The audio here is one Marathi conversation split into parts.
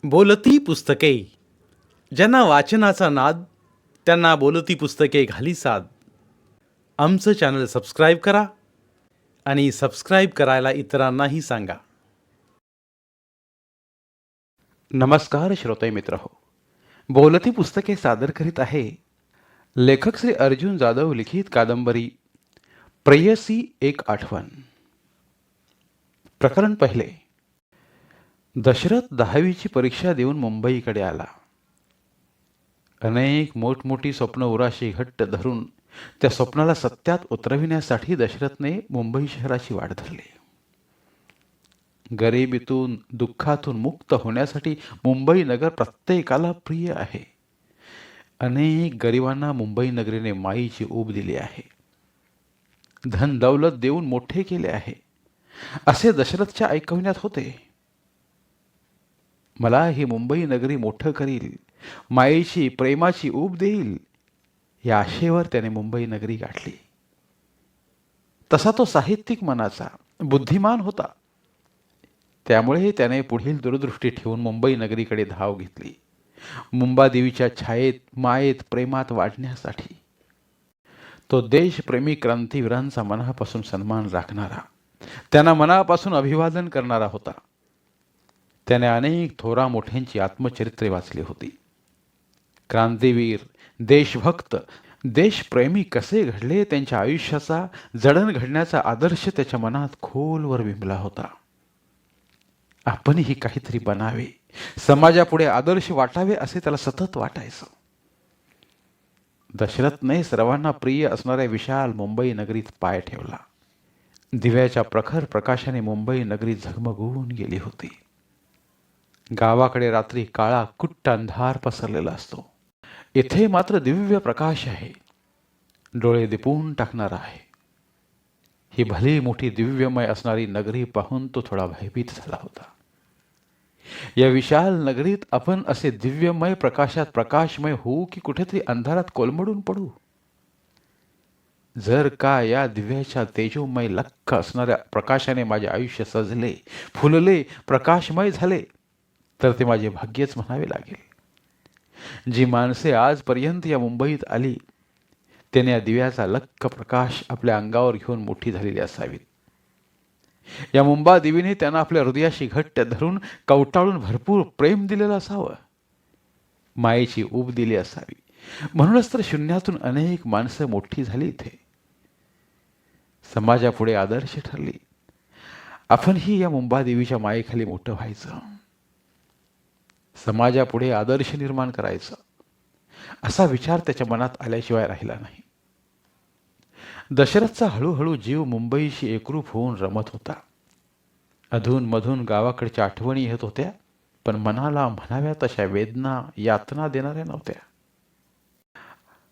बोलती पुस्तके. ज्यांना वाचनाचा नाद, त्यांना बोलती पुस्तके घाली साद. आमचं चॅनल सबस्क्राईब करा आणि सबस्क्राईब करायला इतरांनाही सांगा. नमस्कार श्रोते मित्र हो, बोलती पुस्तके सादर करीत आहे लेखक श्री अर्जुन जाधव लिखित कादंबरी प्रेयसी एक आठवण. प्रकरण पहिले. दशरथ 10वीची परीक्षा देऊन मुंबईकडे आला. अनेक मोठमोठी स्वप्न उराशी घट्ट धरून त्या स्वप्नाला सत्यात उतरविण्यासाठी दशरथने मुंबई शहराची वाट धरली. गरिबीतून दुःखातून मुक्त होण्यासाठी मुंबई नगर प्रत्येकाला प्रिय आहे. अनेक गरिबांना मुंबई नगरीने माईची ऊब दिली आहे. धन दौलत देऊन मोठे केले आहे असे दशरथच्या ऐकवण्यात होते. मला ही मुंबई नगरी मोठं करील, मायेची प्रेमाची ऊब देईल, या आशेवर त्याने मुंबई नगरी गाठली. तसा तो साहित्यिक मनाचा बुद्धिमान होता. त्यामुळे त्याने पुढील दूरदृष्टी ठेवून मुंबई नगरीकडे धाव घेतली, मुंबादेवीच्या छायेत मायेत प्रेमात वाढण्यासाठी. तो देशप्रेमी क्रांतीवीरांचा मनापासून सन्मान राखणारा, त्यांना मनापासून अभिवादन करणारा होता. त्याने अनेक थोरा मोठ्यांची आत्मचरित्रे वाचली होती. क्रांतीवीर, देशभक्त, देशप्रेमी कसे घडले, त्यांच्या आयुष्याचा जडण घडण्याचा आदर्श त्याच्या मनात खोलवर बिंबला होता. आपणही काहीतरी बनावे, समाजापुढे आदर्श वाटावे असे त्याला सतत वाटायचं. दशरथने सर्वांना प्रिय असणाऱ्या विशाल मुंबई नगरीत पाय ठेवला. दिव्याच्या प्रखर प्रकाशाने मुंबई नगरी झगमगून गेली होती. गावाकडे रात्री काळा कुट्ट अंधार पसरलेला असतो. इथे मात्र दिव्य प्रकाश आहे, डोळे दिपून टाकणारा आहे. ही भली मोठी दिव्यमय असणारी नगरी पाहून तो थोडा भयभीत झाला होता. या विशाल नगरीत आपण असे दिव्यमय प्रकाशात प्रकाशमय होऊ की कुठेतरी अंधारात कोलमडून पडू? जर का या दिव्याच्या तेजोमय लख्ख असणाऱ्या प्रकाशाने माझे आयुष्य सजले, फुलले, प्रकाशमय झाले, तर ते माझे भाग्यच म्हणावे लागेल. जी माणसे आजपर्यंत या मुंबईत आली, त्याने या दिव्याचा लख्ख प्रकाश आपल्या अंगावर घेऊन मोठी झालेली असावीत. या मुंबादेवीने त्यांना आपल्या हृदयाशी घट्ट धरून कवटाळून भरपूर प्रेम दिलेलं असावं, मायेची ऊब दिली असावी. म्हणूनच तर शून्यातून अनेक माणसं मोठी झाली इथे, समाजापुढे आदर्श ठरली. आपणही या मुंबादेवीच्या मायेखाली मोठं व्हायचं, समाजापुढे आदर्श निर्माण करायचा, असा विचार त्याच्या मनात आल्याशिवाय राहिला नाही. दशरथचा हळूहळू जीव मुंबईशी एकरूप होऊन रमत होता. अधूनमधून गावाकडच्या आठवणी येत होत्या, पण मनाला म्हणाव्या तशा वेदना, यातना देणाऱ्या नव्हत्या.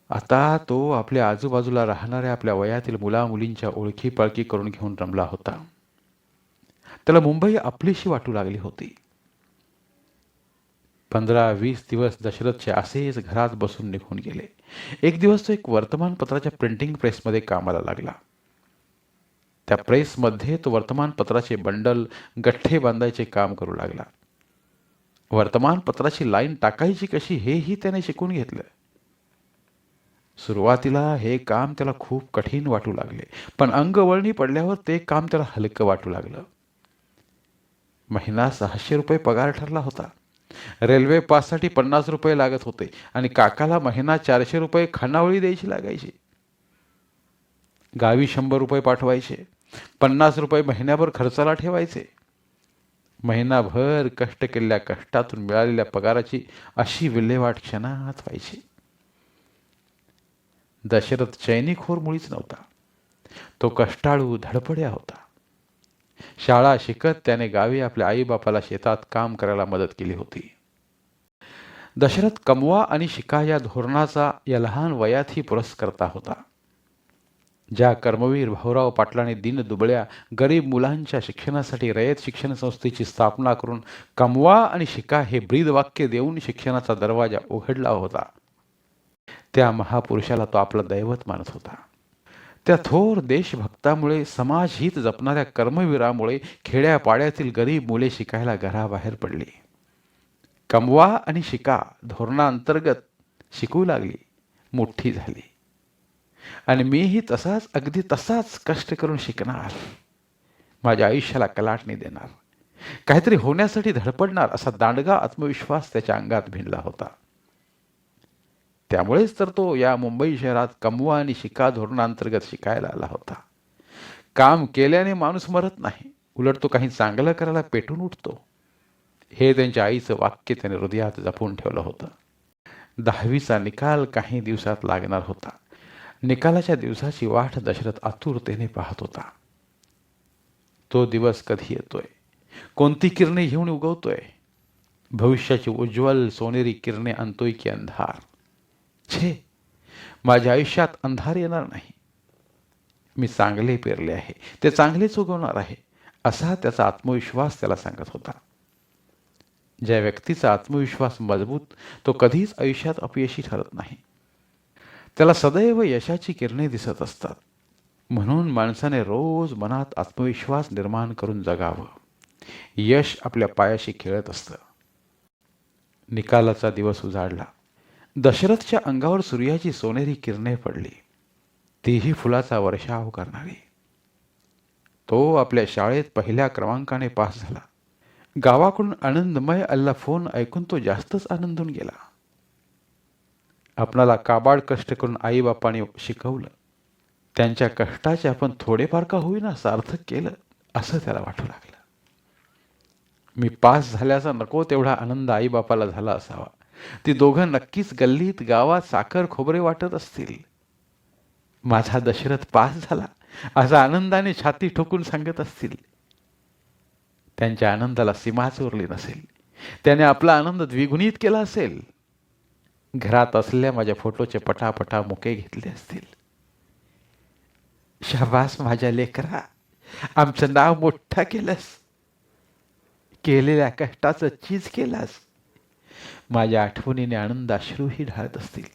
आता तो आपल्या आजूबाजूला राहणाऱ्या आपल्या वयातील मुलामुलींच्या ओळखी पाळखी करून घेऊन रमला होता. त्याला मुंबई आपलीशी वाटू लागली होती. 15-20 दिवस दशरथचे असेच घरात बसून निघून गेले. एक दिवस तो एक वर्तमानपत्राच्या प्रिंटिंग प्रेसमध्ये कामाला लागला. त्या प्रेसमध्ये तो वर्तमानपत्राचे बंडल, गठ्ठे बांधायचे काम करू लागला. वर्तमानपत्राची लाईन टाकायची कशी हेही त्याने शिकून घेतलं. सुरुवातीला हे काम त्याला खूप कठीण वाटू लागले, पण अंगवळणी पडल्यावर ते काम त्याला हलकं वाटू लागलं. महिना 600 रुपये पगार ठरला होता. रेल्वे पाससाठी 50 रुपये लागत होते आणि काकाला महिना 400 रुपये खानावळी द्यायची लागायची. गावी 100 रुपये पाठवायचे, 50 रुपये महिन्याभर खर्चाला ठेवायचे. महिनाभर कष्ट केलेल्या कष्टातून मिळालेल्या पगाराची अशी विल्हेवाट क्षणात व्हायची. दशरथ चैनीखोर मुळीच नव्हता. तो कष्टाळू धडपड्या होता. शाळा शिकत त्याने गावी आपल्या आईबापाला शेतात काम करायला मदत केली होती. दशरथ कमवा आणि शिका या धोरणाचा या लहान वयातही पुरस्कर्ता होता. ज्या कर्मवीर भाऊराव पाटलाने दीनदुबळ्या गरीब मुलांच्या शिक्षणासाठी रयत शिक्षण संस्थेची स्थापना करून कमवा आणि शिका हे ब्रीदवाक्य देऊन शिक्षणाचा दरवाजा उघडला होता, त्या महापुरुषाला तो आपलं दैवत मानत होता. त्या थोर देशभक्तामुळे, समाजहित जपणाऱ्या कर्मवीरामुळे खेड्यापाड्यातील गरीब मुले शिकायला घराबाहेर पडली. कमवा आणि शिका धोरणाअंतर्गत शिकू लागली, मोठी झाली. आणि मीही तसाच, अगदी तसाच कष्ट करून शिकणार, माझ्या आयुष्याला कलाटणी देणार, काहीतरी होण्यासाठी धडपडणार, असा दांडगा आत्मविश्वास त्याच्या अंगात भिनला होता. त्यामुळेच तर तो या मुंबई शहरात कमवा आणि शिका धोरणांतर्गत शिकायला आला होता. काम केल्याने माणूस मरत नाही, उलट तो काही चांगलं करायला पेटून उठतो, हे त्यांच्या आईचं वाक्य त्याने हृदयात जपून ठेवलं होतं. 10वीचा निकाल काही दिवसात लागणार होता. निकालाच्या दिवसाची वाट दशरथ आतुरतेने पाहत होता. तो दिवस कधी येतोय, कोणती किरणे घेऊन उगवतोय, भविष्याची उज्ज्वल सोनेरी किरणे आणतोय की अंधार. छे, माझ्या आयुष्यात अंधार येणार नाही. मी चांगले पेरले आहे, ते चांगलेच उगवणार आहे, असा त्याचा आत्मविश्वास त्याला सांगत होता. ज्या व्यक्तीचा आत्मविश्वास मजबूत, तो कधीच आयुष्यात अपयशी ठरत नाही. त्याला सदैव यशाची किरणे दिसत असतात. म्हणून माणसाने रोज मनात आत्मविश्वास निर्माण करून जगावं. यश आपल्या पायाशी खेळत असतं. निकालाचा दिवस उजाडला. दशरथच्या अंगावर सूर्याची सोनेरी किरणे पडली, तीही फुलाचा वर्षाव करणारी. तो आपल्या शाळेत पहिल्या क्रमांकाने पास झाला. गावाकडून आनंदमय आलेला फोन ऐकून तो जास्तच आनंदून गेला. आपणाला काबाड कष्ट करून आईबापाने शिकवलं, त्यांच्या कष्टाचे आपण थोडेफार का होईना सार्थक केलं, असं त्याला वाटू लागलं. मी पास झाल्याचा नको तेवढा आनंद आईबापाला झाला असावा. ती दोघं नक्कीच गल्लीत गावात साखर खोबरे वाटत असतील. माझा दशरथ पास झाला असा आनंदाने छाती ठोकून सांगत असतील. त्यांच्या आनंदाला सीमाच उरली नसेल. त्याने आपला आनंद द्विगुणित केला असेल. घरात असलेल्या माझ्या फोटोचे पटापटा मुके घेतले असतील. शाबास माझ्या लेकरा, आमचं नाव मोठं केलंस, केलेल्या कष्टाचं चीज केलास. माझ्या आठवणीने आनंदाश्रूही ढाळत असतील.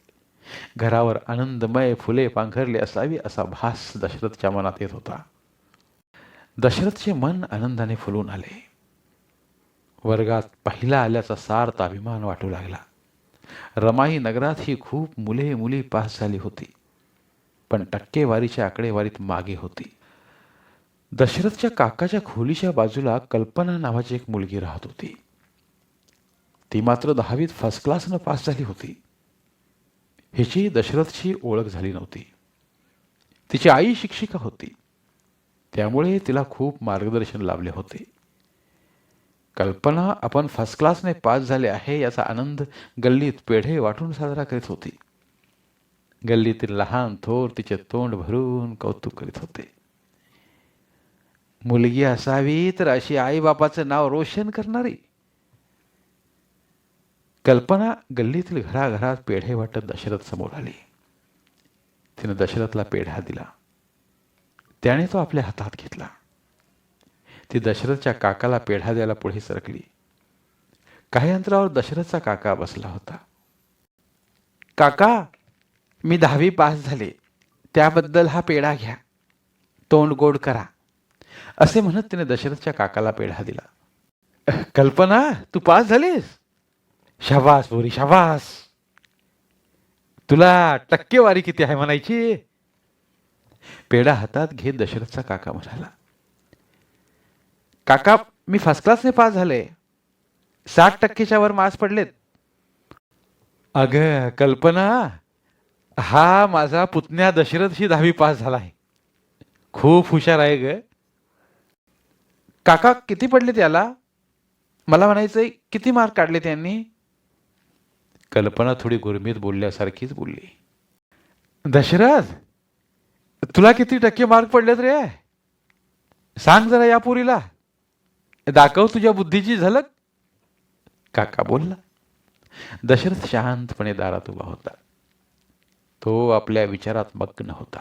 घरावर आनंदमय फुले पांघरली असावी असा भास दशरथच्या मनात येत होता. दशरथचे मन आनंदाने फुलून आले. वर्गात पहिला आल्याचा सार्थ अभिमान वाटू लागला. रमाई नगरात ही खूप मुले मुली पास झाली होती, पण टक्केवारीच्या आकडेवारीत मागे होती. दशरथच्या काकाच्या खोलीच्या बाजूला कल्पना नावाची एक मुलगी राहत होती. ती मात्र 10वीत फर्स्ट क्लासनं पास झाली होती. हिची दशरथची ओळख झाली नव्हती. तिची आई शिक्षिका होती, त्यामुळे तिला खूप मार्गदर्शन लाभले होते. कल्पना आपण फर्स्ट क्लासने पास झाले आहे याचा आनंद गल्लीत पेढे वाटून साजरा करीत होती. गल्लीतील लहान थोर तिचे तोंड भरून कौतुक करीत होते. मुलगी असावी तर अशी आईबापाचं नाव रोशन करणारी. कल्पना गल्लीतील घराघरात पेढे वाटत दशरथ समोर आली. तिने दशरथला पेढा दिला. त्याने तो आपल्या हातात घेतला. ती दशरथच्या काकाला पेढा द्यायला पुढे सरकली. काही अंतरावर दशरथचा काका बसला होता. काका, मी 10वी पास झाले, त्याबद्दल हा पेढा घ्या, तोंड गोड करा, असे म्हणत तिने दशरथच्या काकाला पेढा दिला. कल्पना, तू पास झालीस? शाबास बोरी शाबास. तुला टक्केवारी किती आहे म्हणायची? पेढा हातात घेत दशरथचा काका म्हणाला, काका, मी फर्स्ट क्लासने पास झाले, 60% वर मार्क्स पडलेत. अग कल्पना, हा माझा पुतण्या दशरथशी 10वी पास झाला आहे, खूप हुशार आहे ग. काका, किती पडले त्याला? मला म्हणायचंय, किती मार्क काढले त्यांनी? कल्पना थोडी गुरमीत बोलल्यासारखीच बोलली. दशरथ, तुला किती टक्के मार्क पडलेत रे? सांग जरा या पोरीला, दाखव तुझ्या बुद्धीची झलक. काका बोलला. दशरथ शांतपणे दारात उभा होता. तो आपल्या विचारात मग्न होता.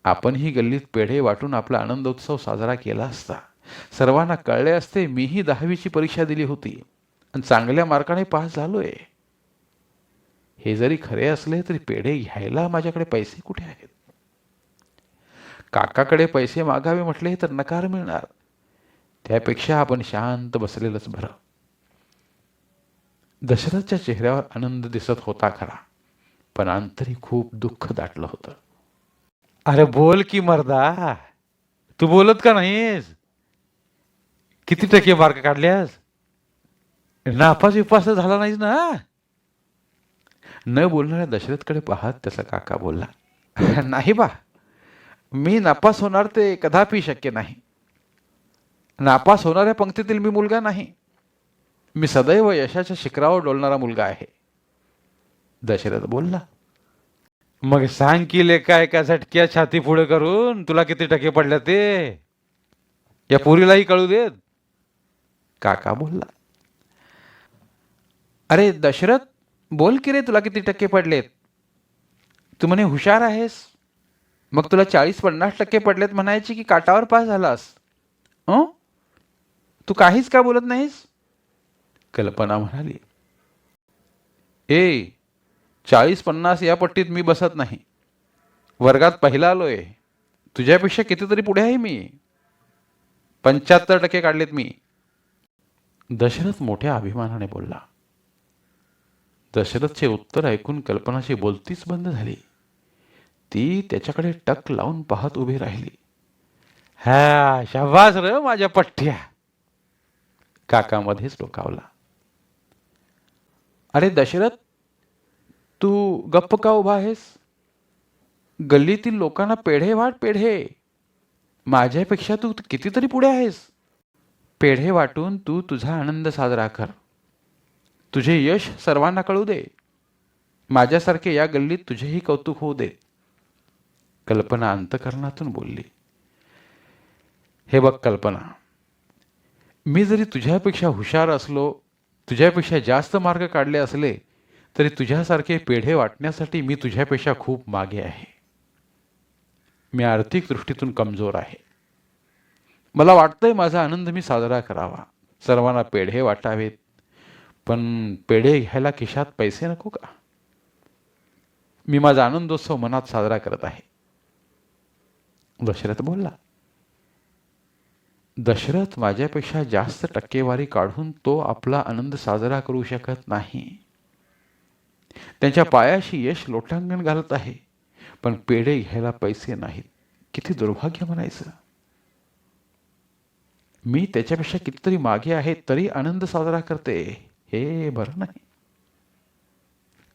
आपणही गल्लीत पेढे वाटून आपला आनंदोत्सव साजरा केला असता. सर्वांना कळले असते मीही 10वीची परीक्षा दिली होती आणि चांगल्या मार्काने पास झालोय. हे जरी खरे असले तरी पेढे घ्यायला माझ्याकडे पैसे कुठे आहेत? काकाकडे पैसे मागावे म्हटले तर नकार मिळणार. त्यापेक्षा आपण शांत बसलेलंच बरं. दशरथच्या चेहऱ्यावर आनंद दिसत होता खरा, पण अंतरी खूप दुःख दाटलं होतं. अरे बोल की मर्दा, तू बोलत का नाहीस? किती टक्के मार्क काढल्यास? नापास विपास तर झाला नाहीस ना? न बोलणाऱ्या दशरथकडे पाहत त्याचा काका बोलला, नाही बा, मी नापास होणार ते कदापि शक्य नाही. नापास होणाऱ्या पंक्तीतील मी मुलगा नाही. मी सदैव यशाच्या शिखरावर डोलणारा मुलगा आहे. दशरथ बोलला, मग सांग की लेका, एका झटक्या छाती पुढे करून तुला किती टक्के पडले ते? या पोरीलाही कळू देत. काका बोलला, अरे दशरथ, बोल की रे, तुला किती टक्के पडलेत? तू म्हणे हुशार आहेस, मग तुला 40-50% पडलेत म्हणायची की काटावर पास झालास? अं? तू काहीच का बोलत नाहीस? कल्पना म्हणाली, ए, 40-50 या पट्टीत मी बसत नाही. वर्गात पहिला आलोय. तुझ्यापेक्षा कितीतरी पुढे आहे मी. 75% काढलेत मी. दशरथ मोठ्या अभिमानाने बोलला. दशरथचे उत्तर ऐकून कल्पनाची बोलतीच बंद झाली. ती त्याच्याकडे टक लावून पाहत उभी राहिली. हा, शाबास र माझ्या पठ्ठ्या. काका मध्येच डोकावला. अरे दशरथ, तू गप्प का उभा आहेस? गल्लीतील लोकांना पेढे वाट, पेढे. माझ्यापेक्षा तू कितीतरी पुढे आहेस. पेढे वाटून तू तुझा आनंद साजरा कर. तुझे यश सर्वांना कळू दे. माझ्यासारखे या गल्लीत तुझेही कौतुक होऊ दे. कल्पना अंतकरणातून बोलली, हे बघ कल्पना, मी जरी तुझ्यापेक्षा हुशार असलो, तुझ्यापेक्षा जास्त मार्क काढले असले, तरी तुझ्यासारखे पेढे वाटण्यासाठी मी तुझ्यापेक्षा खूप मागे आहे. मी आर्थिक दृष्टीतून कमजोर आहे. मला वाटतंय माझा आनंद मी साजरा करावा, सर्वांना पेढे वाटावेत, पण पेढे घ्यायला खिशात पैसे नको का? मी माझा आनंदोत्सव मनात साजरा करत आहे. दशरथ बोलला, दशरथ माझ्यापेक्षा जास्त टक्केवारी काढून तो आपला आनंद साजरा करू शकत नाही. त्यांच्या पायाशी यश लोटांगण घालत आहे, पण पेढे घ्यायला पैसे नाहीत. किती दुर्भाग्य म्हणायचं. मी त्याच्यापेक्षा कितीतरी मागे आहे, तरी आनंद साजरा करते, हे बरं नाही.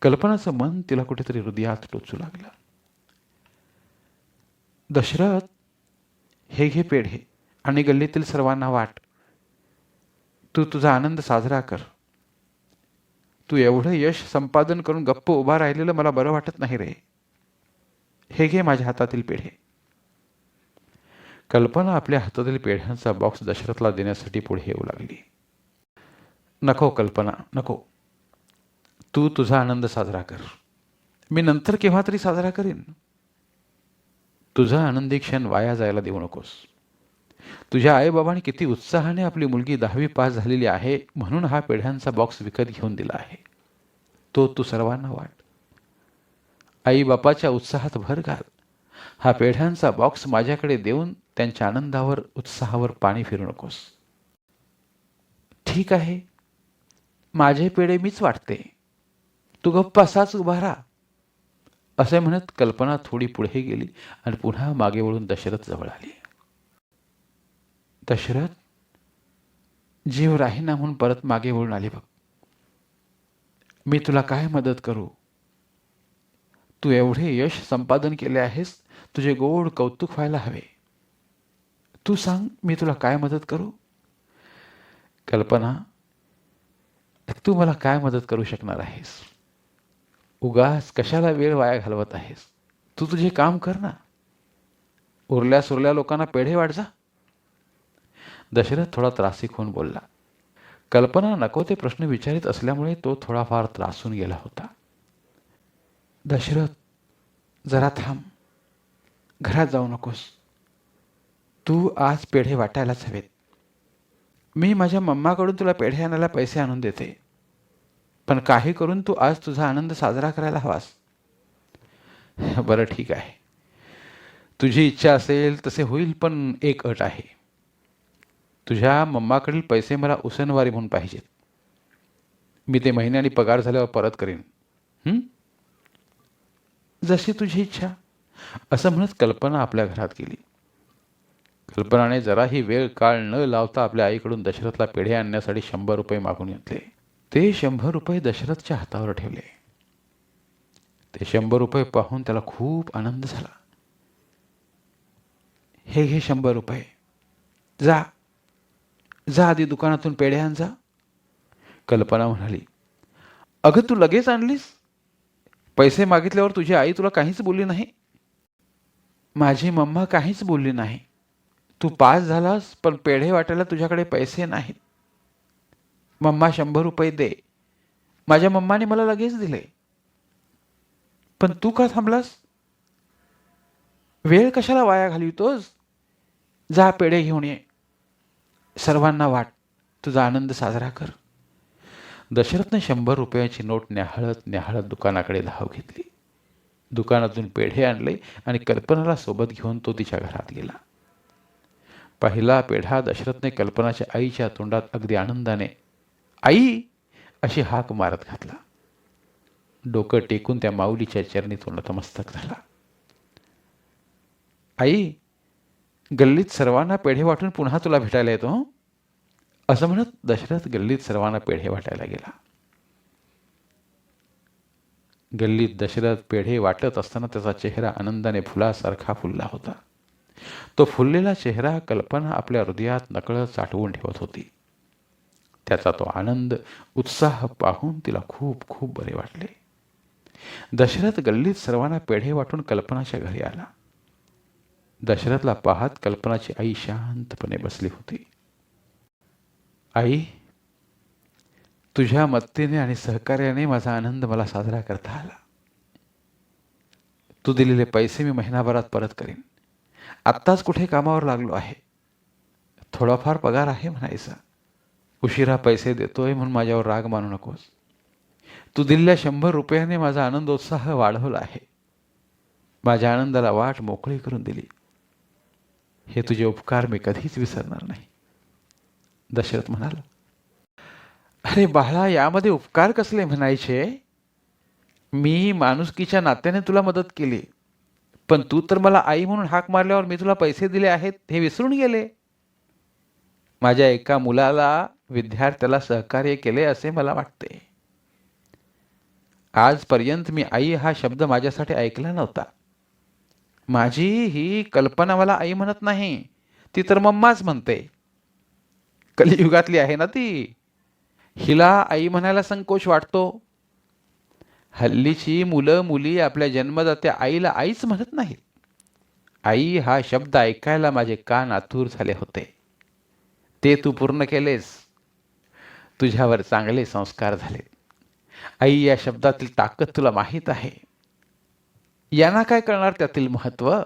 कल्पनाचं मन तिला कुठेतरी हृदयात टोचू लागलं. दशरथ, हे घे पेढे आणि गल्लीतील सर्वांना वाट. तू तुझा आनंद साजरा कर. तू एवढं यश संपादन करून गप्प उभा राहिलेलं मला बरं वाटत नाही रे. हे घे माझ्या हातातील पेढे. कल्पना आपल्या हातातील पेढ्यांचा बॉक्स दशरथला देण्यासाठी पुढे येऊ लागली. नको कल्पना, नको. तू तुझा आनंद साजरा कर. मी नंतर केव्हा तरी साजरा करीन. तुझा आनंदी क्षण वाया जायला देऊ नकोस. तुझ्या आईबाबांनी किती उत्साहाने आपली मुलगी 10वी पास झालेली आहे म्हणून हा पेढ्यांचा बॉक्स विकत घेऊन दिला आहे. तो तू सर्वांना वाट. आई बापाच्या उत्साहात भर घाल. हा पेढ्यांचा बॉक्स माझ्याकडे देऊन त्यांच्या आनंदावर, उत्साहावर पाणी फिरू नकोस. ठीक आहे, माझे पेढे मीच वाटते, तू गप्प असाच उभा राहा, असे म्हणत कल्पना थोडी पुढे गेली आणि पुन्हा मागे वळून दशरथ जवळ आली. दशरथ, जीव राहीना म्हणून परत मागे वळून आली बघ. मी तुला काय मदत करू? तू एवढे यश संपादन केले आहेस, तुझे गोड कौतुक व्हायला हवे. तू सांग, मी तुला काय मदत करू? कल्पना, तू मला काय मदत करू शकणार आहेस? उगाच कशाला वेळ वाया घालवत आहेस? तू तुझे काम कर ना. उरल्या सुरल्या लोकांना पेढे वाट जा. दशरथ थोडा त्रासिक होऊन बोलला. कल्पना नको ते प्रश्न विचारित असल्यामुळे तो थोडाफार त्रासून गेला होता. दशरथ, जरा थांब. घरात जाऊ नकोस. तू आज पेढे वाटायलाच हवेत. मी माझ्या मम्माकडून तुला पेढे आणायला पैसे आणून देते, पण काही करून तू आज तुझा आनंद साजरा करायला हवास. बरं ठीक आहे, तुझी इच्छा असेल तसे होईल, पण एक अट आहे. तुझ्या मम्माकडील पैसे मला उसनवारी म्हणून पाहिजेत. मी ते महिन्याने पगार झाल्यावर परत करीन. हं? जशी तुझी इच्छा, असं म्हणत कल्पना आपल्या घरात गेली. कल्पनाने जराही वेळ काळ न लावता आपल्या आईकडून दशरथला पेढे आणण्यासाठी 100 रुपये मागून घेतले. ते 100 रुपये दशरथच्या हातावर ठेवले. ते 100 रुपये पाहून त्याला खूप आनंद झाला. हे घे 100 रुपये. जा जा आधी दुकानातून पेढे आण जा. कल्पना म्हणाली, अगं तू लगेच आणलीस? पैसे मागितल्यावर तुझी आई तुला काहीच बोलली नाही? माझी मम्मा काहीच बोलली नाही. तू पास झालास पण पेढे वाटायला तुझ्याकडे पैसे नाहीत. मम्मा 100 रुपये दे. माझ्या मम्माने मला लगेच दिले. पण तू का थांबलास? वेळ कशाला वाया घालवितोस? जा पेढे घेऊन ये. सर्वांना वाट. तुझा आनंद साजरा कर. दशरथने 100 रुपयाची नोट न्याहाळत न्याहाळत दुकानाकडे धाव घेतली. दुकानातून पेढे आणले आणि कल्पनाला सोबत घेऊन तो तिच्या घरात गेला. पहिला पेढा दशरथने कल्पनाच्या आईच्या तोंडात अगदी आनंदाने आई अशी हाक मारत घातला. डोकं टेकून त्या माऊलीच्या चरणी तो नतमस्तक झाला. आई, गल्लीत सर्वांना पेढे वाटून पुन्हा तुला भेटायला येतो हं? असं म्हणत दशरथ गल्लीत सर्वांना पेढे वाटायला गेला. गल्लीत दशरथ पेढे वाटत असताना त्याचा चेहरा आनंदाने फुलासारखा फुलला होता. तो फुललेला चेहरा कल्पना आपल्या हृदयात नकळत साठवून ठेवत होती. त्याचा तो आनंद, उत्साह पाहून तिला खूप खूप बरे वाटले. दशरथ गल्लीत सर्वांना पेढे वाटून कल्पनाच्या घरी आला. दशरथला पाहत कल्पनाची आई शांतपणे बसली होती. आई, तुझ्या मदतीने आणि सहकार्याने माझा आनंद मला साजरा करता आला. तू दिलेले पैसे मी महिनाभरात परत करीन. आत्ताच कुठे कामावर लागलो आहे. थोडाफार पगार आहे म्हणायचा. उशिरा पैसे देतोय म्हणून माझ्यावर राग मानू नकोस. तू दिलेल्या 100 रुपयाने माझा आनंदोत्साह वाढवला आहे. माझ्या आनंदाला वाट मोकळी करून दिली. हे तुझे उपकार मी कधीच विसरणार नाही. दशरथ म्हणाला, अरे बाळा, यामध्ये उपकार कसले म्हणायचे? मी माणुसकीच्या नात्याने तुला मदत केली, पण तू तर मला आई म्हणून हाक मारल्यावर मी तुला पैसे दिले आहेत हे विसरून गेले. माझ्या एका मुलाला, विद्यार्थ्याला सहकार्य केले असे मला वाटते. आजपर्यंत मी आई हा शब्द माझ्यासाठी ऐकला नव्हता. माझी ही कल्पना मला आई म्हणत नाही, ती तर मम्माच म्हणते. कलियुगातली आहे ना ती. हिला आई म्हणायला संकोच वाटतो. हल्लीची मुलं मुली आपल्या जन्मदात्या आईला आईच म्हणत नाहीत. आई हा शब्द ऐकायला माझे कान आतुर झाले होते. ते तू पूर्ण केलेस. तुझ्यावर चांगले संस्कार झाले. आई या शब्दातील ताकद तुला माहीत आहे. यांना काय कळणार त्यातील महत्व?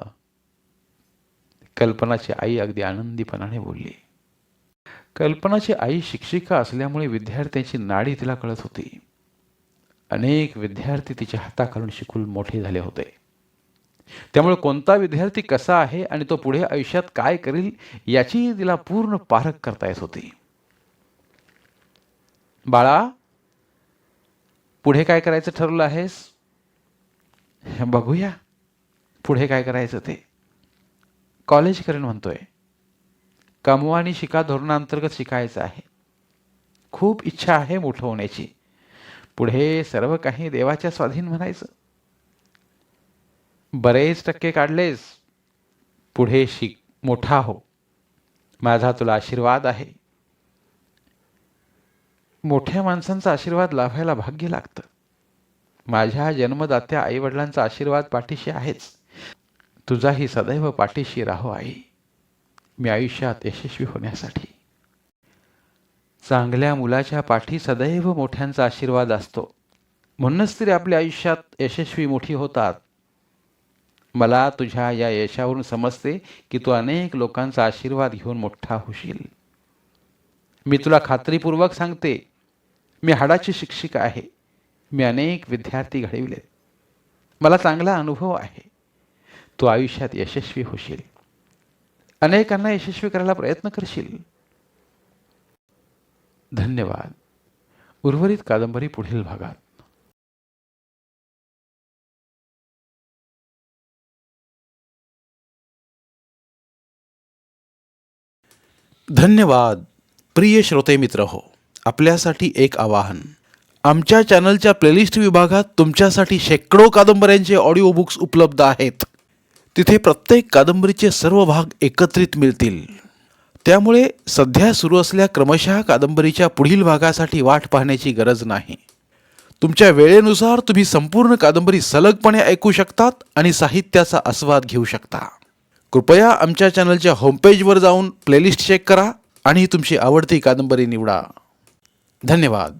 कल्पनाची आई अगदी आनंदीपणाने बोलली. कल्पनाची आई शिक्षिका असल्यामुळे विद्यार्थ्यांची नाडी तिला कळत होती. अनेक विद्यार्थी तिच्या हाताखालून शिकून मोठे झाले होते. त्यामुळे कोणता विद्यार्थी कसा आहे आणि तो पुढे आयुष्यात काय करेल याची तिला पूर्ण पारख करता येत होती. बाळा, पुढे काय करायचं ठरवलं आहेस? बघूया पुढे काय करायचं ते. कॉलेज करेन म्हणतोय. कमवा आणि शिका धोरणांतर्गत शिकायचं आहे. खूप इच्छा आहे मोठं होण्याची. पुढे सर्व काही देवाच्या स्वाधीन म्हणायचं. बरेच टक्के काढलेस. पुढे शिक, मोठा हो. माझा तुला आशीर्वाद आहे. मोठ्या माणसांचा आशीर्वाद लाभायला भाग्य लागतं. माझ्या जन्मदात्या आईवडिलांचा आशीर्वाद पाठीशी आहेच. तुझाही सदैव पाठीशी राहो आई, मी आयुष्यात यशस्वी होण्यासाठी. चांगल्या मुलाच्या पाठी सदैव मोठ्यांचा आशीर्वाद असतो. म्हणूनच तरी आपल्या आयुष्यात यशस्वी मोठी होतात. मला तुझ्या या यशावरून समजते की तू अनेक लोकांचा आशीर्वाद घेऊन मोठा होशील. मी तुला खात्रीपूर्वक सांगते, मी हाडाची शिक्षिका आहे. मी अनेक विद्यार्थी घडविले. मला चांगला अनुभव आहे. तू आयुष्यात यशस्वी होशील. अनेकांना यशस्वी करायला प्रयत्न करशील. धन्यवाद. उर्वरित कादंबरी पुढील भागात. धन्यवाद. प्रिय श्रोते मित्र हो, आपल्यासाठी एक आवाहन. आमच्या चॅनलच्या प्लेलिस्ट विभागात तुमच्यासाठी शेकडो कादंबऱ्यांचे ऑडिओ बुक्स उपलब्ध आहेत. तिथे प्रत्येक कादंबरीचे सर्व भाग एकत्रित मिळतील. त्यामुळे सध्या सुरू असलेल्या क्रमशः कादंबरीच्या पुढील भागासाठी वाट पाहण्याची गरज नाही. तुमच्या वेळेनुसार तुम्ही संपूर्ण कादंबरी सलगपणे ऐकू शकतात आणि साहित्याचा आस्वाद घेऊ शकता. कृपया आमच्या चॅनलच्या होमपेजवर जाऊन प्लेलिस्ट चेक करा आणि तुमची आवडती कादंबरी निवडा. धन्यवाद.